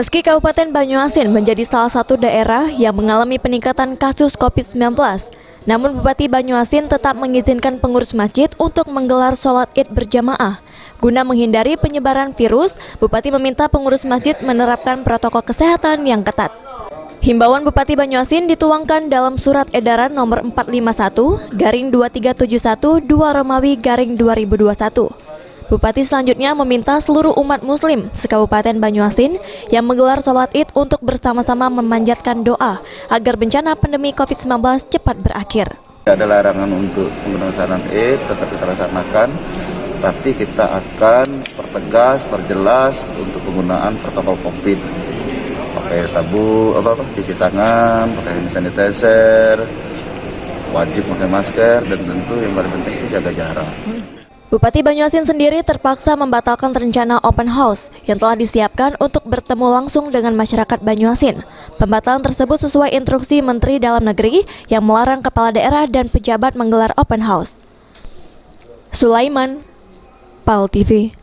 Meski Kabupaten Banyuasin menjadi salah satu daerah yang mengalami peningkatan kasus COVID-19, namun Bupati Banyuasin tetap mengizinkan pengurus masjid untuk menggelar sholat Id berjamaah. Guna menghindari penyebaran virus, Bupati meminta pengurus masjid menerapkan protokol kesehatan yang ketat. Himbauan Bupati Banyuasin dituangkan dalam Surat Edaran Nomor 451/2371 2 Romawi/2021. Bupati selanjutnya meminta seluruh umat muslim se-Kabupaten Banyuasin yang menggelar sholat Id untuk bersama-sama memanjatkan doa agar bencana pandemi COVID-19 cepat berakhir. Ada larangan untuk penggunaan sholat Id, tetap kita laksanakan, tapi kita akan perjelas untuk penggunaan protokol COVID. Pakai cuci tangan, pakai hand sanitizer, wajib pakai masker, dan tentu yang paling penting itu jaga jarak. Bupati Banyuasin sendiri terpaksa membatalkan rencana open house yang telah disiapkan untuk bertemu langsung dengan masyarakat Banyuasin. Pembatalan tersebut sesuai instruksi Menteri Dalam Negeri yang melarang kepala daerah dan pejabat menggelar open house. Sulaiman, PAL TV.